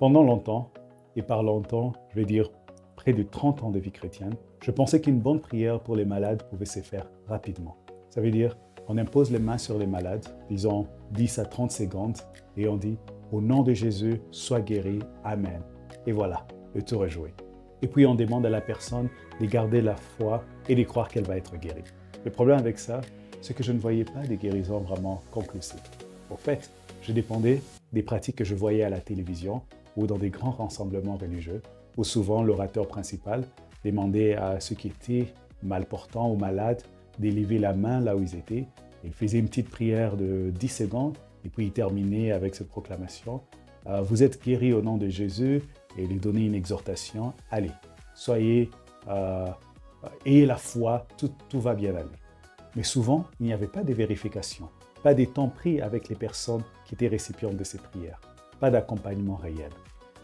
Pendant longtemps, et par longtemps, je vais dire près de 30 ans de vie chrétienne, je pensais qu'une bonne prière pour les malades pouvait se faire rapidement. Ça veut dire, on impose les mains sur les malades, disons 10 à 30 secondes, et on dit « Au nom de Jésus, sois guéri, Amen ». Et voilà, le tour est joué. Et puis on demande à la personne de garder la foi et de croire qu'elle va être guérie. Le problème avec ça, c'est que je ne voyais pas de guérison vraiment conclusive. Au fait, je dépendais des pratiques que je voyais à la télévision ou dans des grands rassemblements religieux, où souvent l'orateur principal demandait à ceux qui étaient mal portants ou malades d'élever la main là où ils étaient. Il faisait une petite prière de 10 secondes et puis il terminait avec cette proclamation « Vous êtes guéris au nom de Jésus » et il lui donnait une exhortation « Allez, ayez la foi, tout va bien aller ». Mais souvent, il n'y avait pas de vérification, pas de temps pris avec les personnes qui étaient récipientes de ces prières, pas d'accompagnement réel.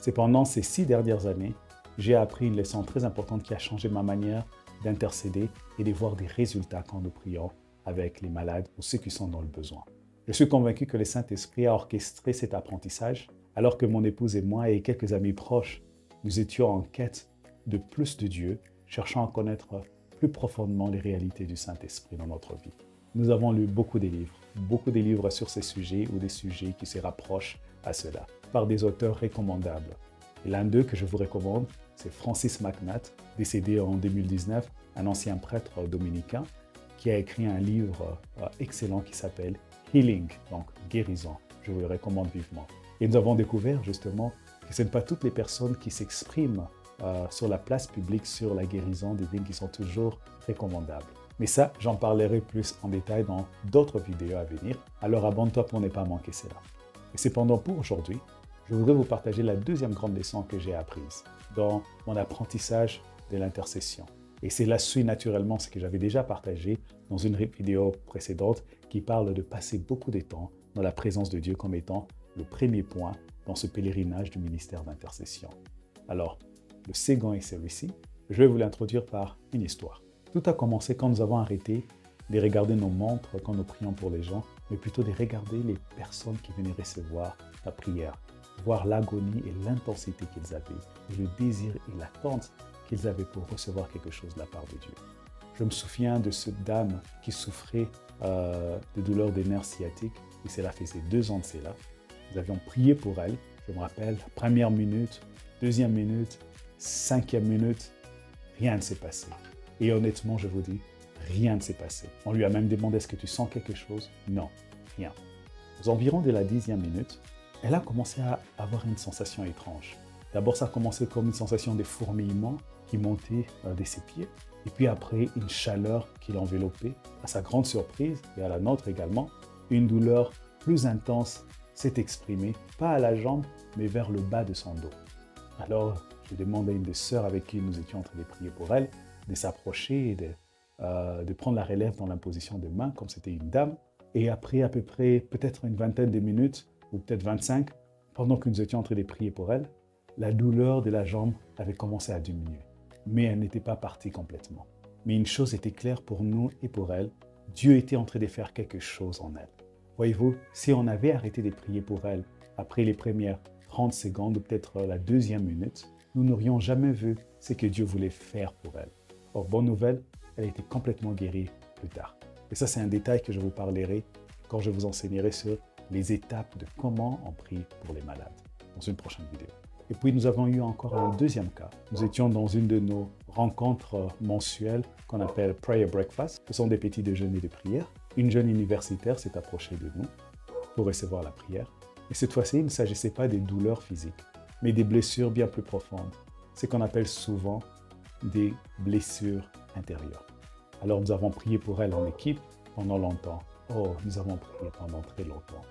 C'est pendant ces 6 dernières années, j'ai appris une leçon très importante qui a changé ma manière d'intercéder et de voir des résultats quand nous prions avec les malades ou ceux qui sont dans le besoin. Je suis convaincu que le Saint-Esprit a orchestré cet apprentissage alors que mon épouse et moi et quelques amis proches, nous étions en quête de plus de Dieu, cherchant à connaître plus profondément les réalités du Saint-Esprit dans notre vie. Nous avons lu beaucoup de livres sur ces sujets ou des sujets qui se rapprochent à cela, par des auteurs recommandables. Et l'un d'eux que je vous recommande, c'est Francis McNatt, décédé en 2019, un ancien prêtre dominicain, qui a écrit un livre excellent qui s'appelle Healing, donc guérison. Je vous le recommande vivement. Et nous avons découvert justement que ce n'est pas toutes les personnes qui s'expriment sur la place publique sur la guérison divine qui sont toujours recommandables. Mais ça, j'en parlerai plus en détail dans d'autres vidéos à venir, alors abonne-toi pour ne pas manquer cela. Et cependant, pour aujourd'hui, je voudrais vous partager la deuxième grande leçon que j'ai apprise dans mon apprentissage de l'intercession. Et cela suit naturellement ce que j'avais déjà partagé dans une vidéo précédente qui parle de passer beaucoup de temps dans la présence de Dieu comme étant le premier point dans ce pèlerinage du ministère d'intercession. Alors, le second est celui-ci. Je vais vous l'introduire par une histoire. Tout a commencé quand nous avons arrêté de regarder nos montres quand nous prions pour les gens, mais plutôt de regarder les personnes qui venaient recevoir la prière, voir l'agonie et l'intensité qu'ils avaient, et le désir et l'attente qu'ils avaient pour recevoir quelque chose de la part de Dieu. Je me souviens de cette dame qui souffrait de douleurs des nerfs sciatiques, et cela faisait 2 ans de cela. Nous avions prié pour elle, je me rappelle, première minute, deuxième minute, 5e minute, rien ne s'est passé. Et honnêtement, je vous dis, rien ne s'est passé. On lui a même demandé, est-ce que tu sens quelque chose? Non, rien. Aux environs de la 10e minute, elle a commencé à avoir une sensation étrange. D'abord, ça a commencé comme une sensation de fourmillement qui montait de ses pieds. Et puis après, une chaleur qui l'enveloppait. À sa grande surprise, et à la nôtre également, une douleur plus intense s'est exprimée, pas à la jambe, mais vers le bas de son dos. Alors, je demande à une des sœurs avec qui nous étions en train de prier pour elle, de s'approcher et de prendre la relève dans l'imposition de main, comme c'était une dame. Et après à peu près peut-être une vingtaine de minutes, ou peut-être 25, pendant que nous étions en train de prier pour elle, la douleur de la jambe avait commencé à diminuer. Mais elle n'était pas partie complètement. Mais une chose était claire pour nous et pour elle, Dieu était en train de faire quelque chose en elle. Voyez-vous, si on avait arrêté de prier pour elle après les premières 30 secondes ou peut-être la 2e minute, nous n'aurions jamais vu ce que Dieu voulait faire pour elle. Or, bonne nouvelle, elle a été complètement guérie plus tard. Et ça, c'est un détail que je vous parlerai quand je vous enseignerai sur les étapes de comment on prie pour les malades dans une prochaine vidéo. Et puis, nous avons eu encore un deuxième cas. Nous étions dans une de nos rencontres mensuelles qu'on appelle Prayer Breakfast. Ce sont des petits déjeuners de prière. Une jeune universitaire s'est approchée de nous pour recevoir la prière. Et cette fois-ci, il ne s'agissait pas des douleurs physiques, mais des blessures bien plus profondes. Ce qu'on appelle souvent des blessures intérieures. Alors, nous avons prié pour elle en équipe pendant longtemps. Oh, nous avons prié pendant très longtemps.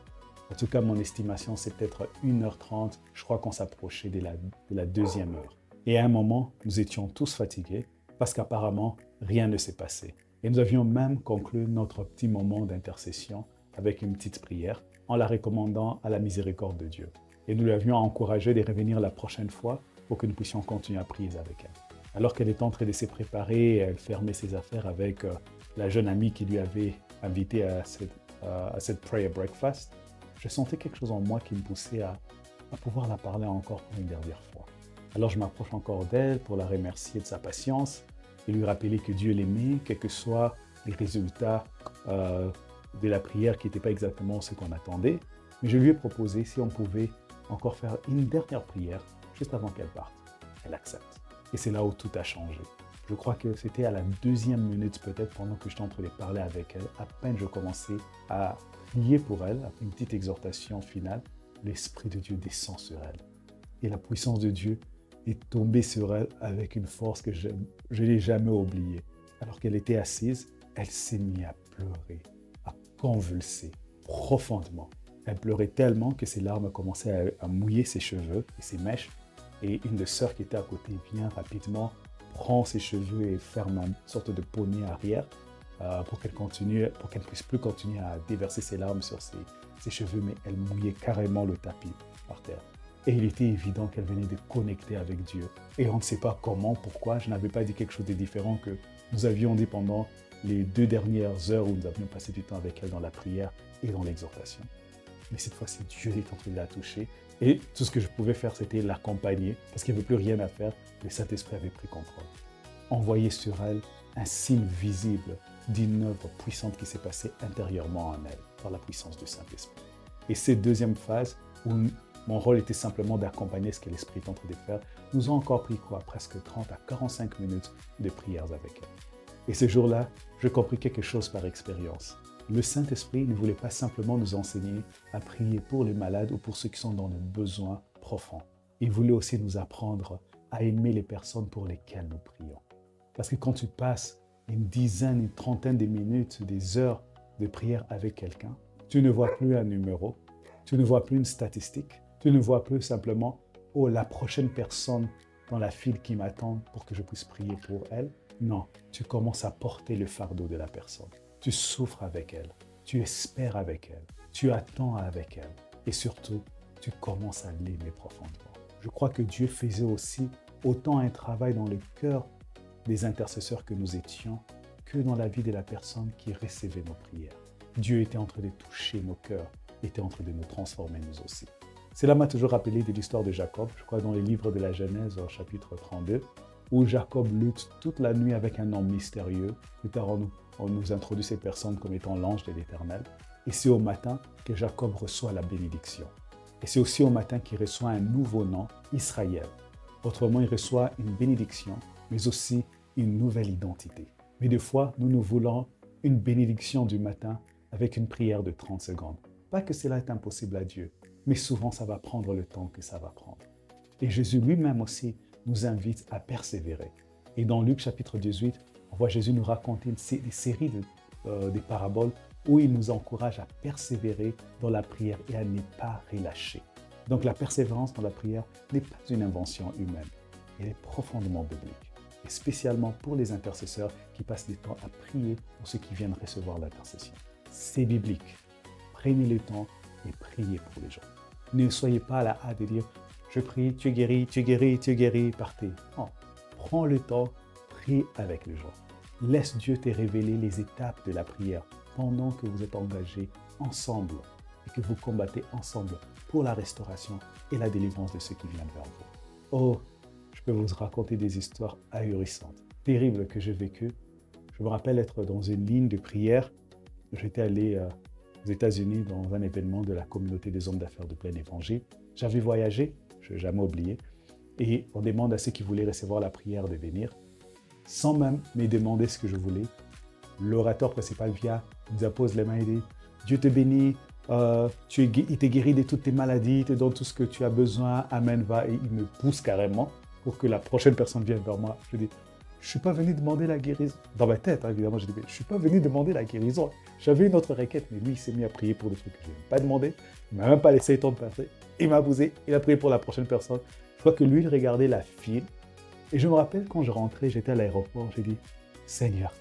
En tout cas, mon estimation, c'est peut-être 1h30. Je crois qu'on s'approchait de la 2e heure. Et à un moment, nous étions tous fatigués parce qu'apparemment, rien ne s'est passé. Et nous avions même conclu notre petit moment d'intercession avec une petite prière en la recommandant à la miséricorde de Dieu. Et nous l'avions encouragée de revenir la prochaine fois pour que nous puissions continuer à prier avec elle. Alors qu'elle était en train de se préparer, elle fermait ses affaires avec la jeune amie qui lui avait invité à cette prayer breakfast. Je sentais quelque chose en moi qui me poussait à pouvoir la parler encore pour une dernière fois. Alors je m'approche encore d'elle pour la remercier de sa patience et lui rappeler que Dieu l'aimait, quels que soient les résultats de la prière qui n'étaient pas exactement ce qu'on attendait. Mais je lui ai proposé si on pouvait encore faire une dernière prière juste avant qu'elle parte. Elle accepte. Et c'est là où tout a changé. Je crois que c'était à la 2e minute peut-être pendant que j'étais en train de parler avec elle. À peine je commençais à prier pour elle, après une petite exhortation finale, l'Esprit de Dieu descend sur elle. Et la puissance de Dieu est tombée sur elle avec une force que je n'ai jamais oubliée. Alors qu'elle était assise, elle s'est mise à pleurer, à convulser profondément. Elle pleurait tellement que ses larmes commençaient à mouiller ses cheveux et ses mèches. Et une des sœurs qui était à côté vient rapidement, prend ses cheveux et ferme une sorte de poney arrière pour qu'elle ne puisse plus continuer à déverser ses larmes sur ses cheveux, mais elle mouillait carrément le tapis par terre. Et il était évident qu'elle venait de connecter avec Dieu. Et on ne sait pas comment, pourquoi, je n'avais pas dit quelque chose de différent que nous avions dit pendant les 2 dernières heures où nous avions passé du temps avec elle dans la prière et dans l'exhortation. Mais cette fois-ci, Dieu est en train de la toucher. Et tout ce que je pouvais faire, c'était l'accompagner, parce qu'il n'y avait plus rien à faire. Le Saint-Esprit avait pris contrôle. Envoyer sur elle un signe visible d'une œuvre puissante qui s'est passée intérieurement en elle, par la puissance du Saint-Esprit. Et cette 2e phase, où mon rôle était simplement d'accompagner ce que l'Esprit est en train de faire, nous a encore pris presque 30 à 45 minutes de prières avec elle. Et ce jour-là, je compris quelque chose par expérience. Le Saint-Esprit ne voulait pas simplement nous enseigner à prier pour les malades ou pour ceux qui sont dans le besoin profond. Il voulait aussi nous apprendre à aimer les personnes pour lesquelles nous prions. Parce que quand tu passes une dizaine, une trentaine de minutes, des heures de prière avec quelqu'un, tu ne vois plus un numéro, tu ne vois plus une statistique, tu ne vois plus simplement « Oh, la prochaine personne dans la file qui m'attend pour que je puisse prier pour elle ». Non, tu commences à porter le fardeau de la personne. Tu souffres avec elle, tu espères avec elle, tu attends avec elle et surtout, tu commences à l'aimer profondément. Je crois que Dieu faisait aussi autant un travail dans le cœur des intercesseurs que nous étions que dans la vie de la personne qui recevait nos prières. Dieu était en train de toucher nos cœurs, était en train de nous transformer nous aussi. Cela m'a toujours rappelé de l'histoire de Jacob, je crois dans les livres de la Genèse au chapitre 32, où Jacob lutte toute la nuit avec un homme mystérieux. Plus tard, on nous introduit ces personnes comme étant l'ange de l'Éternel. Et c'est au matin que Jacob reçoit la bénédiction. Et c'est aussi au matin qu'il reçoit un nouveau nom, Israël. Autrement, il reçoit une bénédiction, mais aussi une nouvelle identité. Mais des fois, nous voulons une bénédiction du matin avec une prière de 30 secondes. Pas que cela est impossible à Dieu, mais souvent ça va prendre le temps que ça va prendre. Et Jésus lui-même aussi nous invite à persévérer. Et dans Luc chapitre 18, on voit Jésus nous raconter des séries des paraboles où il nous encourage à persévérer dans la prière et à ne pas relâcher. Donc la persévérance dans la prière n'est pas une invention humaine, elle est profondément biblique. Et spécialement pour les intercesseurs qui passent du temps à prier pour ceux qui viennent recevoir l'intercession. C'est biblique. Prenez le temps et priez pour les gens. Ne soyez pas à la hâte de dire « Je prie, tu es guéri, tu es guéri, tu es guéri, partez ». Non, prends le temps, prie avec les gens. Laisse Dieu te révéler les étapes de la prière pendant que vous êtes engagés ensemble et que vous combattez ensemble pour la restauration et la délivrance de ceux qui viennent vers vous. Oh, je peux vous raconter des histoires ahurissantes, terribles que j'ai vécues. Je me rappelle être dans une ligne de prière. J'étais allé aux États-Unis dans un événement de la communauté des hommes d'affaires de plein évangile. J'avais voyagé, je n'ai jamais oublié, et on demande à ceux qui voulaient recevoir la prière de venir. Sans même me demander ce que je voulais, l'orateur principal vient, nous appose les mains et dit « Dieu te bénit, il t'est guéri de toutes tes maladies, il te donne tout ce que tu as besoin, Amen, va. » Et il me pousse carrément pour que la prochaine personne vienne vers moi. Je dis « Je ne suis pas venu demander la guérison. » Dans ma tête, hein, évidemment, je dis « Je ne suis pas venu demander la guérison. » J'avais une autre requête, mais lui, il s'est mis à prier pour des trucs que je n'ai pas demandé. Il ne m'a même pas laissé le temps de passer. Il m'a posé, il a prié pour la prochaine personne. Je vois que lui, il regardait la file. Et je me rappelle quand je rentrais, j'étais à l'aéroport, j'ai dit « Seigneur »,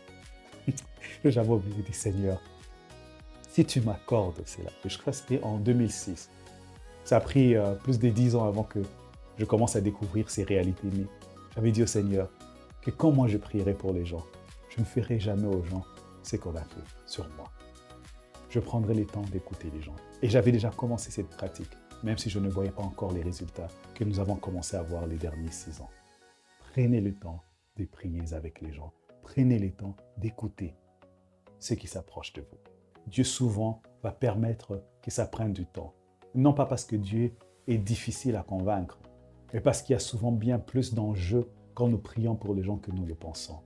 j'avais oublié, j'ai dit « Seigneur, si tu m'accordes cela », je crois que c'était en 2006. Ça a pris plus de 10 ans avant que je commence à découvrir ces réalités. Mais j'avais dit au Seigneur que quand moi je prierai pour les gens, je ne ferai jamais aux gens ce qu'on a fait sur moi. Je prendrai le temps d'écouter les gens. Et j'avais déjà commencé cette pratique même si je ne voyais pas encore les résultats que nous avons commencé à voir les derniers 6 ans. Prenez le temps de prier avec les gens. Prenez le temps d'écouter ceux qui s'approchent de vous. Dieu souvent va permettre que ça prenne du temps. Non pas parce que Dieu est difficile à convaincre, mais parce qu'il y a souvent bien plus d'enjeux quand nous prions pour les gens que nous le pensons.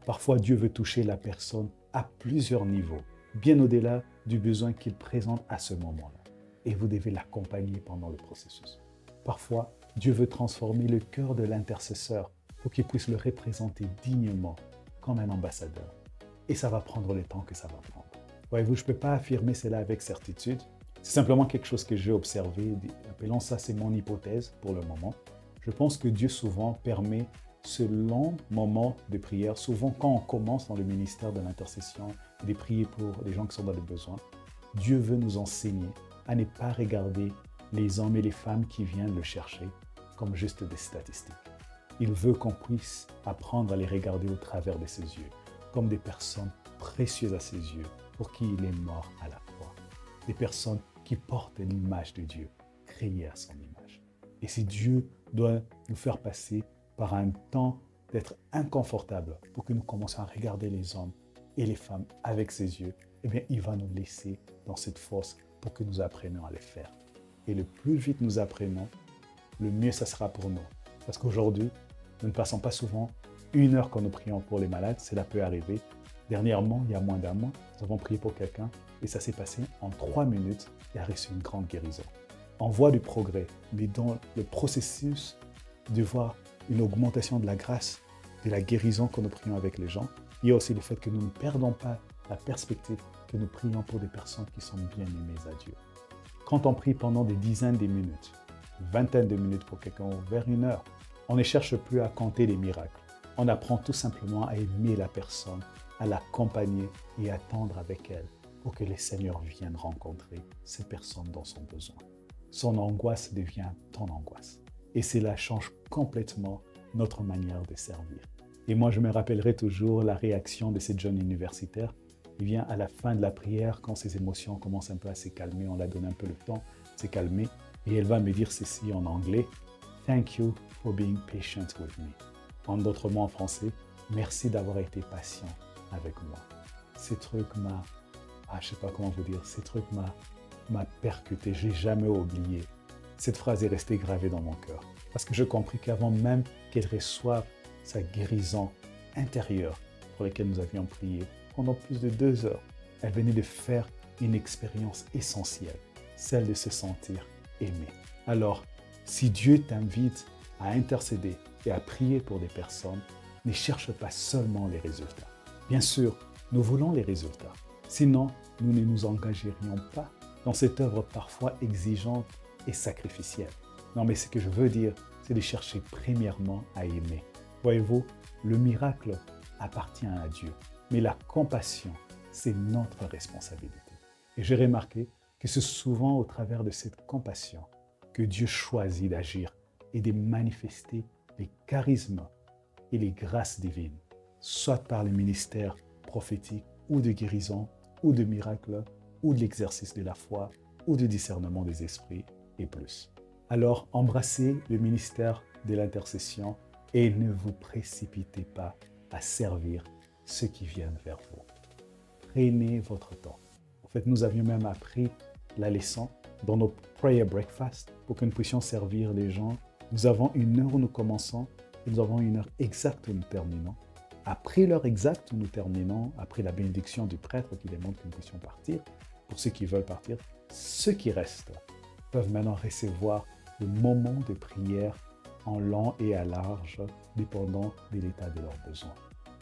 Parfois, Dieu veut toucher la personne à plusieurs niveaux, bien au-delà du besoin qu'il présente à ce moment-là. Et vous devez l'accompagner pendant le processus. Parfois, Dieu veut transformer le cœur de l'intercesseur pour qu'il puisse le représenter dignement comme un ambassadeur. Et ça va prendre le temps que ça va prendre. Voyez-vous, je ne peux pas affirmer cela avec certitude. C'est simplement quelque chose que j'ai observé. Appelons ça, c'est mon hypothèse pour le moment. Je pense que Dieu souvent permet ce long moment de prière, souvent quand on commence dans le ministère de l'intercession et de prier pour les gens qui sont dans le besoin, Dieu veut nous enseigner à ne pas regarder les hommes et les femmes qui viennent le chercher comme juste des statistiques. Il veut qu'on puisse apprendre à les regarder au travers de ses yeux, comme des personnes précieuses à ses yeux, pour qui il est mort à la croix. Des personnes qui portent l'image de Dieu, créées à son image. Et si Dieu doit nous faire passer par un temps d'être inconfortable pour que nous commencions à regarder les hommes et les femmes avec ses yeux, eh bien, il va nous laisser dans cette force pour que nous apprenions à le faire. Et le plus vite nous apprenons, le mieux ça sera pour nous. Parce qu'aujourd'hui, nous ne passons pas souvent 1 heure quand nous prions pour les malades, cela peut arriver. Dernièrement, il y a moins d'1 mois, nous avons prié pour quelqu'un et ça s'est passé en 3 minutes et a reçu une grande guérison. On voit du progrès, mais dans le processus de voir une augmentation de la grâce, de la guérison quand nous prions avec les gens, il y a aussi le fait que nous ne perdons pas la perspective que nous prions pour des personnes qui sont bien aimées à Dieu. Quand on prie pendant des dizaines de minutes, une vingtaine de minutes pour quelqu'un, vers 1 heure, on ne cherche plus à compter les miracles. On apprend tout simplement à aimer la personne, à l'accompagner et à attendre avec elle pour que le Seigneur vienne rencontrer ces personnes dans son besoin. Son angoisse devient ton angoisse. Et cela change complètement notre manière de servir. Et moi, je me rappellerai toujours la réaction de cette jeune universitaire. Il vient à la fin de la prière, quand ses émotions commencent un peu à se calmer, on la donne un peu le temps de se calmer, et elle va me dire ceci en anglais, « Thank you for being patient with me ». En d'autres mots en français, « Merci d'avoir été patient avec moi ». Ces trucs m'a, je ne sais pas comment vous dire, ces trucs m'a percuté, je n'ai jamais oublié. Cette phrase est restée gravée dans mon cœur. Parce que je compris qu'avant même qu'elle reçoive sa guérison intérieure pour laquelle nous avions prié, pendant plus de 2 heures, elle venait de faire une expérience essentielle, celle de se sentir aimée. Alors, si Dieu t'invite à intercéder et à prier pour des personnes, ne cherche pas seulement les résultats. Bien sûr, nous voulons les résultats. Sinon, nous ne nous engagerions pas dans cette œuvre parfois exigeante et sacrificielle. Non, mais ce que je veux dire, c'est de chercher premièrement à aimer. Voyez-vous, le miracle appartient à Dieu, mais la compassion, c'est notre responsabilité. Et j'ai remarqué que c'est souvent au travers de cette compassion que Dieu choisit d'agir et de manifester les charismes et les grâces divines, soit par le ministère prophétique ou de guérison, ou de miracle, ou de l'exercice de la foi, ou de discernement des esprits, et plus. Alors, embrassez le ministère de l'intercession et ne vous précipitez pas à servir ceux qui viennent vers vous. Prenez votre temps. En fait, nous avions même appris la leçon dans nos prayer breakfast pour que nous puissions servir les gens. Nous avons 1 heure où nous commençons et nous avons 1 heure exacte où nous terminons. Après l'heure exacte où nous terminons, après la bénédiction du prêtre qui demande que nous puissions partir, pour ceux qui veulent partir, ceux qui restent peuvent maintenant recevoir le moment de prière en long et à large, dépendant de l'état de leurs besoins.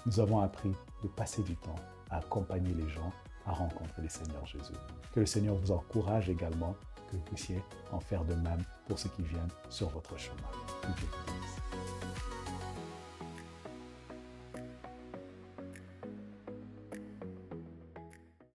Nous avons appris de passer du temps à accompagner les gens à rencontrer le Seigneur Jésus. Que le Seigneur vous encourage également, que vous puissiez en faire de même pour ceux qui viennent sur votre chemin. Que Dieu vous bénisse.